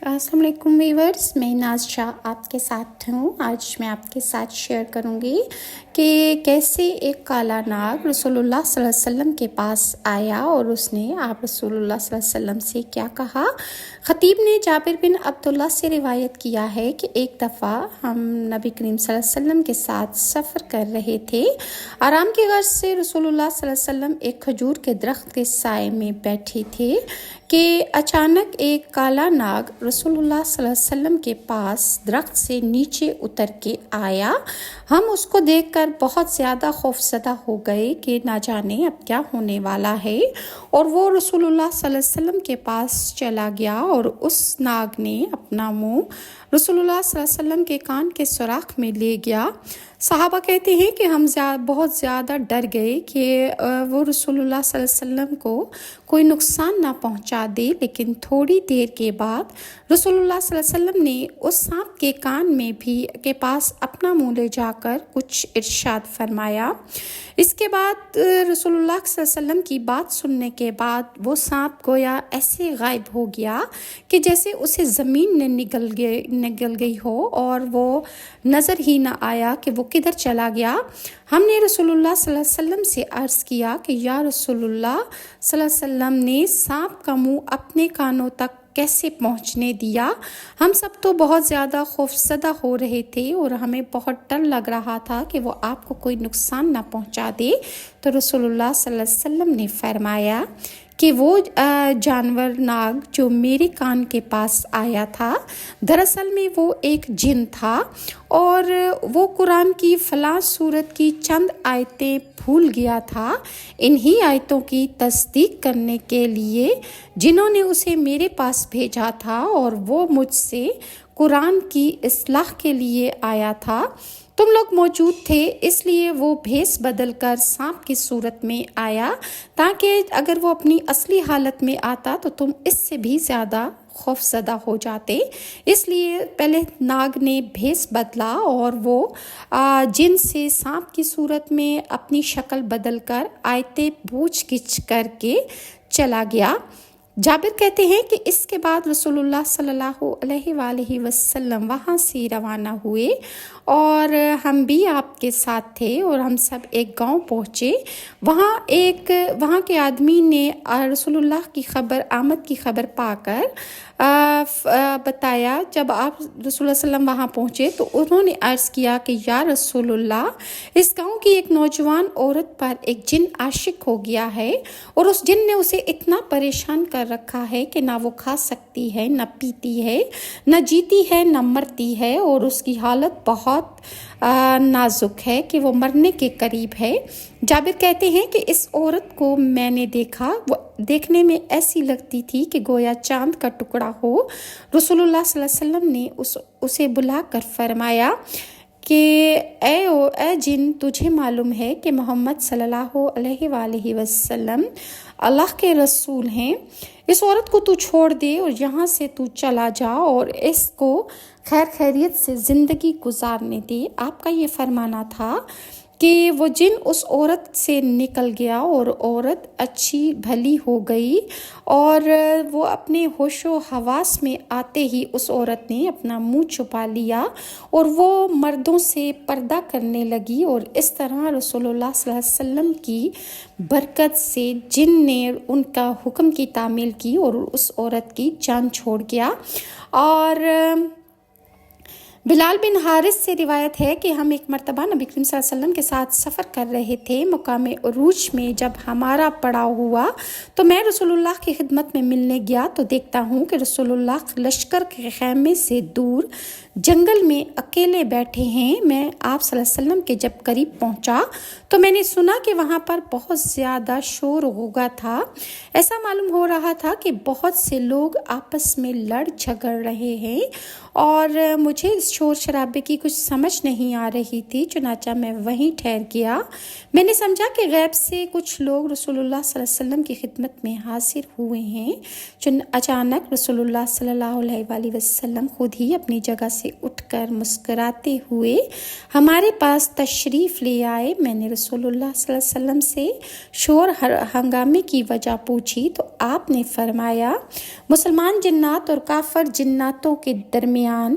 السلام علیکم ویورز، میں ناز شاہ آپ کے ساتھ ہوں۔ آج میں آپ کے ساتھ شیئر کروں گی کہ کیسے ایک کالا ناگ رسول اللہ صلی اللہ علیہ وسلم کے پاس آیا اور اس نے آپ رسول اللہ صلی اللہ علیہ وسلم سے کیا کہا۔ خطیب نے جابر بن عبداللہ سے روایت کیا ہے کہ ایک دفعہ ہم نبی کریم صلی اللہ علیہ وسلم کے ساتھ سفر کر رہے تھے۔ آرام کی غرض سے رسول اللہ صلی اللہ علیہ وسلم ایک کھجور کے درخت کے سائے میں بیٹھے تھے کہ اچانک ایک کالا ناگ رسول اللہ صلی اللہ علیہ وسلم کے پاس درخت سے نیچے اتر کے آیا۔ ہم اس کو دیکھ کر بہت زیادہ خوفزدہ ہو گئے کہ نہ جانے اب کیا ہونے والا ہے، اور وہ رسول اللہ صلی اللہ علیہ وسلم کے پاس چلا گیا اور اس ناگ نے اپنا منہ رسول اللہ صلی اللہ علیہ وسلم کے کان کے سوراخ میں لے گیا۔ صحابہ کہتے ہیں کہ ہم بہت زیادہ ڈر گئے کہ وہ رسول اللہ صلی اللہ علیہ وسلم کو کوئی نقصان نہ پہنچا دے، لیکن تھوڑی دیر کے بعد رسول اللہ صلی اللہ علیہ وسلم نے اس سانپ کے کان میں کے پاس اپنا منہ لے جا کر کچھ ارشاد فرمایا۔ اس کے بعد رسول اللہ صلی اللہ علیہ وسلم کی بات سننے کے بعد وہ سانپ گویا ایسے غائب ہو گیا کہ جیسے اسے زمین نے نگل گئی ہو، اور وہ نظر ہی نہ آیا کہ وہ کدھر چلا گیا۔ ہم نے رسول اللہ صلی اللہ علیہ وسلم سے عرض کیا کہ یا رسول اللہ صلی اللہ علیہ وسلم نے سانپ کا منہ اپنے کانوں تک کیسے پہنچنے دیا؟ ہم سب تو بہت زیادہ خوفزدہ ہو رہے تھے اور ہمیں بہت ڈر لگ رہا تھا کہ وہ آپ کو کوئی نقصان نہ پہنچا دے۔ تو رسول اللہ صلی اللہ علیہ وسلم نے فرمایا کہ وہ جانور ناگ جو میرے کان کے پاس آیا تھا، دراصل میں وہ ایک جن تھا، اور وہ قرآن کی فلاں سورت کی چند آیتیں بھول گیا تھا۔ انہی آیتوں کی تصدیق کرنے کے لیے جنہوں نے اسے میرے پاس بھیجا تھا، اور وہ مجھ سے قرآن کی اصلاح کے لیے آیا تھا۔ تم لوگ موجود تھے، اس لیے وہ بھیس بدل کر سانپ کی صورت میں آیا، تاکہ اگر وہ اپنی اصلی حالت میں آتا تو تم اس سے بھی زیادہ خوفزدہ ہو جاتے۔ اس لیے پہلے ناگ نے بھیس بدلا اور وہ جن سے سانپ کی صورت میں اپنی شکل بدل کر آیتیں پوچھ گچھ کر کے چلا گیا۔ جابر کہتے ہیں کہ اس کے بعد رسول اللہ صلی اللہ علیہ وآلہ وسلم وہاں سے روانہ ہوئے، اور ہم بھی آپ کے ساتھ تھے، اور ہم سب ایک گاؤں پہنچے۔ وہاں کے آدمی نے رسول اللہ کی آمد کی خبر پا کر بتایا۔ جب آپ رسول اللہ صلی اللہ علیہ وسلم وہاں پہنچے تو انہوں نے عرض کیا کہ یا رسول اللہ، اس گاؤں کی ایک نوجوان عورت پر ایک جن عاشق ہو گیا ہے، اور اس جن نے اسے اتنا پریشان کر رکھا ہے کہ نہ وہ کھا سکتی ہے، نہ پیتی ہے، نہ جیتی ہے، نہ مرتی ہے، اور اس کی حالت بہت نازک ہے کہ وہ مرنے کے قریب ہے۔ جابر کہتے ہیں کہ اس عورت کو میں نے دیکھا، وہ دیکھنے میں ایسی لگتی تھی کہ گویا چاند کا ٹکڑا ہو۔ رسول اللہ صلی اللہ علیہ وسلم نے اسے بلا کر فرمایا کہ اے جن، تجھے معلوم ہے کہ محمد صلی اللہ علیہ وآلہ وسلم اللہ کے رسول ہیں۔ اس عورت کو تو چھوڑ دے اور یہاں سے تو چلا جا، اور اس کو خیر خیریت سے زندگی گزارنے دے۔ آپ کا یہ فرمانا تھا کہ وہ جن اس عورت سے نکل گیا، اور عورت اچھی بھلی ہو گئی، اور وہ اپنے ہوش و حواس میں آتے ہی اس عورت نے اپنا منہ چھپا لیا، اور وہ مردوں سے پردہ کرنے لگی، اور اس طرح رسول اللہ صلی اللہ علیہ وسلم کی برکت سے جن نے ان کا حکم کی تعمیل کی اور اس عورت کی جان چھوڑ گیا۔ اور بلال بن حارث سے روایت ہے کہ ہم ایک مرتبہ نبی کریم صلی اللہ علیہ وسلم کے ساتھ سفر کر رہے تھے۔ مقام عروج میں جب ہمارا پڑاؤ ہوا تو میں رسول اللہ کی خدمت میں ملنے گیا، تو دیکھتا ہوں کہ رسول اللہ لشکر کے خیمے سے دور جنگل میں اکیلے بیٹھے ہیں۔ میں آپ صلی اللہ علیہ وسلم کے جب قریب پہنچا تو میں نے سنا کہ وہاں پر بہت زیادہ شور غوغا تھا۔ ایسا معلوم ہو رہا تھا کہ بہت سے لوگ آپس میں لڑ جھگڑ رہے ہیں، اور مجھے اس اس شور شرابے کی کچھ سمجھ نہیں آ رہی تھی، چنانچہ میں وہیں ٹھہر گیا۔ میں نے سمجھا کہ غیب سے کچھ لوگ رسول اللہ صلی اللہ علیہ وسلم کی خدمت میں حاضر ہوئے ہیں۔ اچانک رسول اللہ صلی اللہ علیہ وآلہ وسلم خود ہی اپنی جگہ سے اٹھ کر مسکراتے ہوئے ہمارے پاس تشریف لے آئے۔ میں نے رسول اللہ صلی اللہ علیہ وسلم سے شور ہنگامے کی وجہ پوچھی تو آپ نے فرمایا، مسلمان جنات اور کافر جناتوں کے درمیان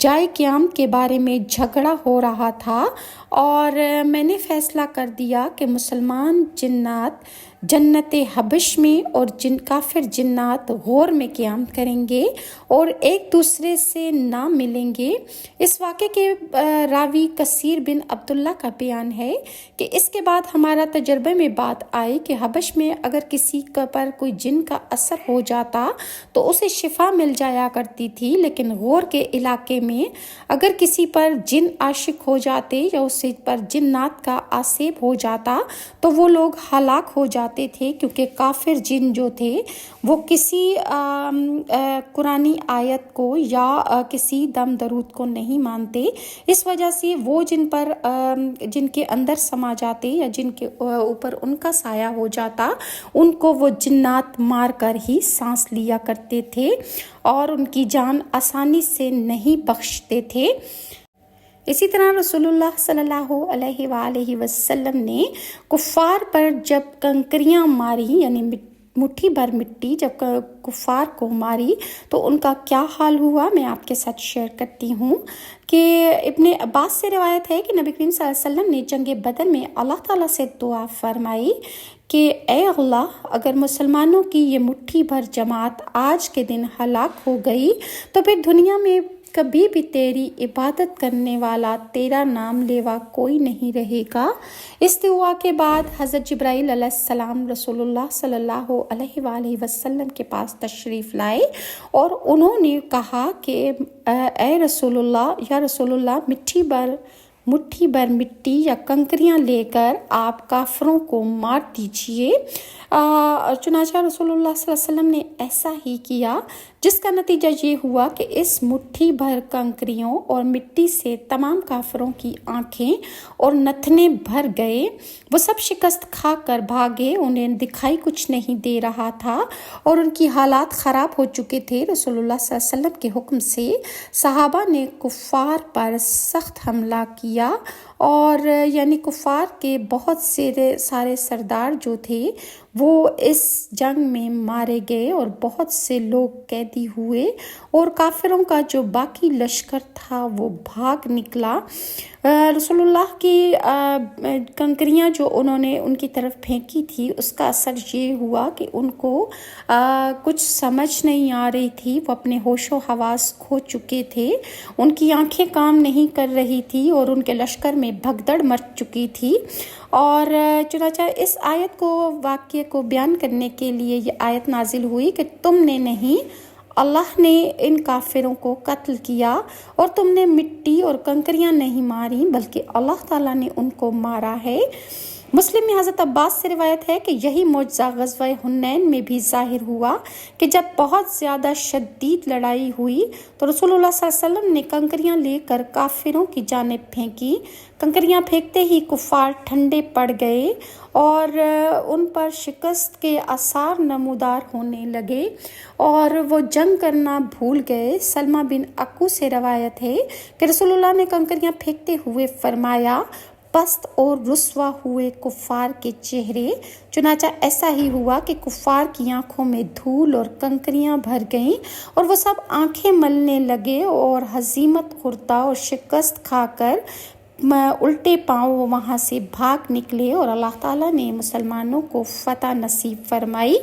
جائے قیام کے بارے میں جھگڑا ہو رہا تھا، اور میں نے فیصلہ کر دیا کہ مسلمان جنات جنت حبش میں اور کافر جنات غور میں قیام کریں گے اور ایک دوسرے سے نہ ملیں گے۔ اس واقعے کے راوی کثیر بن عبداللہ کا بیان ہے کہ اس کے بعد ہمارا تجربے میں بات آئی کہ حبش میں اگر کسی پر کوئی جن کا اثر ہو جاتا تو اسے شفا مل جایا کرتی تھی، لیکن غور کے علاقے میں اگر کسی پر جن عاشق ہو جاتے یا اس پر جنات کا آسیب ہو جاتا تو وہ لوگ ہلاک ہو جاتے تھے، کیونکہ کافر جن جو تھے وہ کسی قرآنی آیت کو یا کسی دم درود کو نہیں مانتے۔ اس وجہ سے وہ جن کے اندر سما جاتے یا جن کے اوپر ان کا سایہ ہو جاتا، ان کو وہ جنات مار کر ہی سانس لیا کرتے تھے اور ان کی جان آسانی سے نہیں بخشتے تھے۔ اسی طرح رسول اللہ صلی اللہ علیہ وآلہ وسلم نے کفار پر جب کنکریاں ماری، یعنی مٹھی بھر مٹی جب کفار کو ماری تو ان کا کیا حال ہوا، میں آپ کے ساتھ شیئر کرتی ہوں کہ ابن عباس سے روایت ہے کہ نبی کریم صلی اللہ علیہ وسلم نے جنگ بدر میں اللہ تعالیٰ سے دعا فرمائی کہ اے اللہ، اگر مسلمانوں کی یہ مٹھی بھر جماعت آج کے دن ہلاک ہو گئی تو پھر دنیا میں کبھی بھی تیری عبادت کرنے والا، تیرا نام لیوا کوئی نہیں رہے گا۔ اس دعا کے بعد حضرت جبرائیل علیہ السلام رسول اللہ صلی اللہ علیہ وآلہ وسلم کے پاس تشریف لائے اور انہوں نے کہا کہ اے رسول اللہ، یا رسول اللہ، مٹھی بھر مٹی یا کنکریاں لے کر آپ کافروں کو مار دیجئے۔ چنانچہ رسول اللہ صلی اللہ علیہ وسلم نے ایسا ہی کیا، جس کا نتیجہ یہ ہوا کہ اس مٹھی بھر کنکریوں اور مٹی سے تمام کافروں کی آنکھیں اور نتنے بھر گئے۔ وہ سب شکست کھا کر بھاگے، انہیں دکھائی کچھ نہیں دے رہا تھا اور ان کی حالات خراب ہو چکے تھے۔ رسول اللہ صلی اللہ علیہ وسلم کے حکم سے صحابہ نے کفار پر سخت حملہ کیا، اور یعنی کفار کے بہت سارے سردار جو تھے وہ اس جنگ میں مارے گئے اور بہت سے لوگ قیدی ہوئے، اور کافروں کا جو باقی لشکر تھا وہ بھاگ نکلا۔ رسول اللہ کی کنکریاں جو انہوں نے ان کی طرف پھینکی تھی، اس کا اثر یہ ہوا کہ ان کو کچھ سمجھ نہیں آ رہی تھی، وہ اپنے ہوش و حواس کھو چکے تھے، ان کی آنکھیں کام نہیں کر رہی تھی اور ان کے لشکر میں بھگدڑ مچ چکی تھی۔ اور چنانچہ اس آیت کو، واقعے کو بیان کرنے کے لیے یہ آیت نازل ہوئی کہ تم نے نہیں، اللہ نے ان کافروں کو قتل کیا، اور تم نے مٹی اور کنکریاں نہیں ماری بلکہ اللہ تعالیٰ نے ان کو مارا ہے۔ مسلم میں حضرت عباس سے روایت ہے کہ یہی معجزہ غزوہ حنین میں بھی ظاہر ہوا کہ جب بہت زیادہ شدید لڑائی ہوئی تو رسول اللہ صلی اللہ علیہ وسلم نے کنکریاں لے کر کافروں کی جانب پھینکی۔ کنکریاں پھینکتے ہی کفار ٹھنڈے پڑ گئے اور ان پر شکست کے آثار نمودار ہونے لگے اور وہ جنگ کرنا بھول گئے۔ سلمہ بن اکو سے روایت ہے کہ رسول اللہ نے کنکریاں پھینکتے ہوئے فرمایا، پست اور رسوا ہوئے کفار کے چہرے۔ چنانچہ ایسا ہی ہوا کہ کفار کی آنکھوں میں دھول اور کنکریاں بھر گئیں اور وہ سب آنکھیں ملنے لگے اور ہزیمت خوردہ اور شکست کھا کر الٹے پاؤں وہاں سے بھاگ نکلے، اور اللہ تعالیٰ نے مسلمانوں کو فتح نصیب فرمائی۔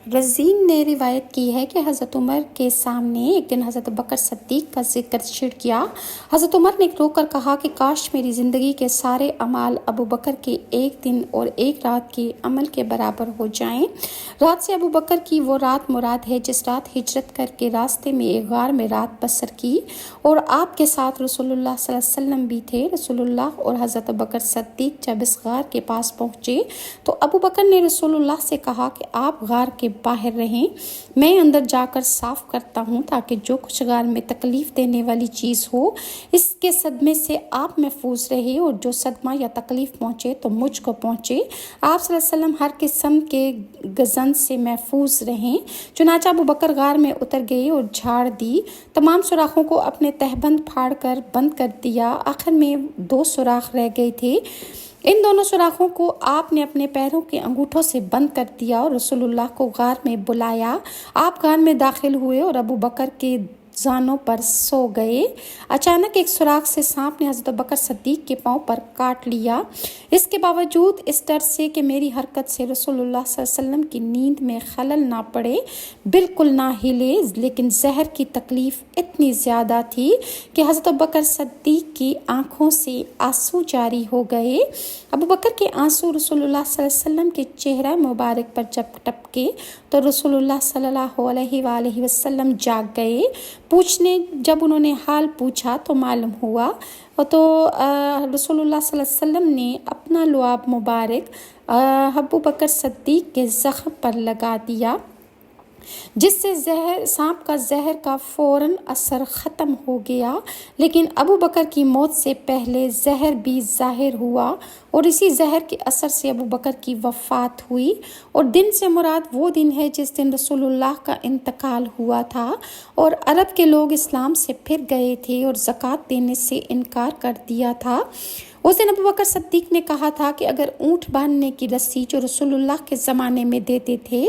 رزین نے روایت کی ہے کہ حضرت عمر کے سامنے ایک دن حضرت بکر صدیق کا ذکر چھڑ گیا۔ حضرت عمر نے رو کر کہا کہ کاش میری زندگی کے سارے اعمال ابو بکر کے ایک دن اور ایک رات کے عمل کے برابر ہو جائیں۔ رات سے ابو بکر کی وہ رات مراد ہے جس رات ہجرت کر کے راستے میں ایک غار میں رات بسر کی، اور آپ کے ساتھ رسول اللہ صلی اللہ علیہ وسلم بھی تھے۔ رسول اللہ اور حضرت بکر صدیق جب اس غار کے پاس پہنچے تو ابو بکر نے رسول اللہ سے کہا کہ آپ غار کے باہر رہیں، میں اندر جا کر صاف کرتا ہوں تاکہ جو کچھ غار میں تکلیف دینے والی چیز ہو اس کے صدمے سے آپ محفوظ رہے، اور جو صدمہ یا تکلیف پہنچے تو مجھ کو پہنچے۔ آپ صلی اللہ علیہ وسلم ہر قسم کے گزن سے محفوظ رہیں۔ چنانچہ ابو بکر غار میں اتر گئے اور جھاڑ دی، تمام سوراخوں کو اپنے تہبند پھاڑ کر بند کر دیا، آخر میں 2 سوراخ رہ گئے تھے۔ ان دونوں سوراخوں کو آپ نے اپنے پیروں کے انگوٹھوں سے بند کر دیا اور رسول اللہ کو غار میں بلایا۔ آپ غار میں داخل ہوئے اور ابو بکر کے زانوں پر سو گئے۔ اچانک ایک سوراخ سے سانپ نے حضرت بکر صدیق کے پاؤں پر کاٹ لیا۔ اس کے باوجود اس ڈر سے کہ میری حرکت سے رسول اللہ صلی اللہ علیہ وسلم کی نیند میں خلل نہ پڑے بالکل نہ ہلے، لیکن زہر کی تکلیف اتنی زیادہ تھی کہ حضرت بکر صدیق کی آنکھوں سے آنسو جاری ہو گئے۔ ابو بکر کے آنسو رسول اللہ صلی اللہ علیہ وسلم کے چہرہ مبارک پر جب ٹپکے تو رسول اللہ صلی اللہ علیہ وآلہ وسلم جاگ گئے۔ جب انہوں نے حال پوچھا تو معلوم ہوا تو رسول اللہ صلی اللہ علیہ وسلم نے اپنا لعاب مبارک ابو بکر صدیق کے زخم پر لگا دیا، جس سے سانپ کا زہر کا فوراً اثر ختم ہو گیا، لیکن ابو بکر کی موت سے پہلے زہر بھی ظاہر ہوا اور اسی زہر کے اثر سے ابو بکر کی وفات ہوئی۔ اور دن سے مراد وہ دن ہے جس دن رسول اللہ کا انتقال ہوا تھا اور عرب کے لوگ اسلام سے پھر گئے تھے اور زکوٰۃ دینے سے انکار کر دیا تھا۔ اس دن ابو بکر صدیق نے کہا تھا کہ اگر اونٹ باندھنے کی رسی جو رسول اللہ کے زمانے میں دیتے تھے،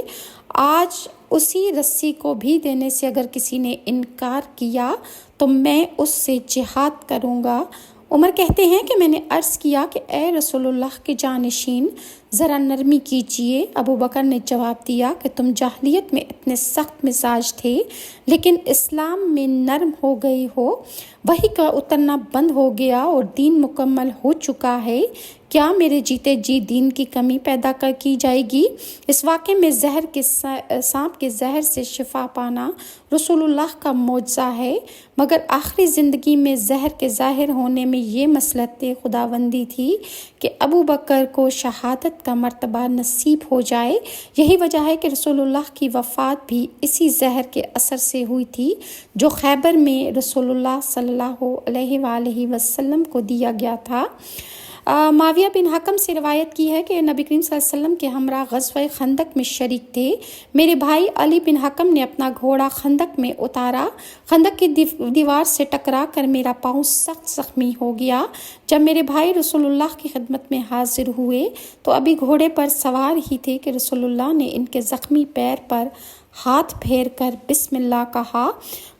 آج اسی رسی کو بھی دینے سے اگر کسی نے انکار کیا تو میں اس سے جہاد کروں گا۔ عمر کہتے ہیں کہ میں نے عرض کیا کہ اے رسول اللہ کے جانشین، ذرا نرمی کیجیے۔ ابو بکر نے جواب دیا کہ تم جاہلیت میں اتنے سخت مزاج تھے لیکن اسلام میں نرم ہو گئے ہو، وحی کا اترنا بند ہو گیا اور دین مکمل ہو چکا ہے، کیا میرے جیتے جی دین کی کمی پیدا کی جائے گی؟ اس واقعے میں سانپ کے زہر سے شفا پانا رسول اللہ کا معجزہ ہے، مگر آخری زندگی میں زہر کے ظاہر ہونے میں یہ مصلحت خداوندی تھی کہ ابو بکر کو شہادت کا مرتبہ نصیب ہو جائے۔ یہی وجہ ہے کہ رسول اللہ کی وفات بھی اسی زہر کے اثر سے ہوئی تھی جو خیبر میں رسول اللہ صلی اللہ علیہ وآلہ وسلم کو دیا گیا تھا۔ معاویہ بن حکم سے روایت کی ہے کہ نبی کریم صلی اللہ علیہ وسلم کے ہمراہ غزوہ خندق میں شریک تھے۔ میرے بھائی علی بن حکم نے اپنا گھوڑا خندق میں اتارا، خندق کی دیوار سے ٹکرا کر میرا پاؤں سخت زخمی ہو گیا۔ جب میرے بھائی رسول اللہ کی خدمت میں حاضر ہوئے تو ابھی گھوڑے پر سوار ہی تھے کہ رسول اللہ نے ان کے زخمی پیر پر ہاتھ پھیر کر بسم اللہ کہا،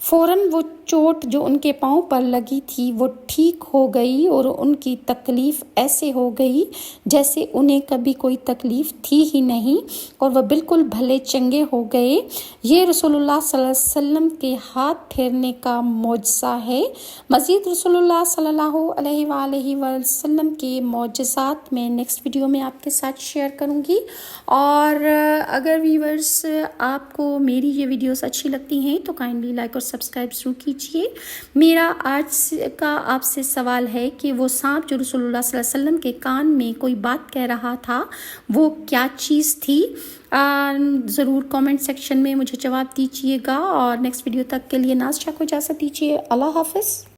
فوراً وہ چوٹ جو ان کے پاؤں پر لگی تھی وہ ٹھیک ہو گئی اور ان کی تکلیف ایسے ہو گئی جیسے انہیں کبھی کوئی تکلیف تھی ہی نہیں، اور وہ بالکل بھلے چنگے ہو گئے۔ یہ رسول اللہ صلی اللہ علیہ وسلم کے ہاتھ پھیرنے کا معجزہ ہے۔ مزید رسول اللہ صلی اللہ علیہ وآلہ وسلم کے معجزات میں نیکسٹ ویڈیو میں آپ کے ساتھ شیئر کروں گی، اور اگر ویورز آپ کو میری یہ ویڈیوز اچھی لگتی ہیں تو کائنڈلی لائک اور سبسکرائب ضرور کیجیے۔ میرا آج کا آپ سے سوال ہے کہ وہ سانپ جو رسول اللہ صلی اللہ علیہ وسلم کے کان میں کوئی بات کہہ رہا تھا وہ کیا چیز تھی؟ ضرور کامنٹ سیکشن میں مجھے جواب دیجیے گا، اور نیکسٹ ویڈیو تک کے لیے ناز شاہ کو اجازت دیجیے۔ اللہ حافظ۔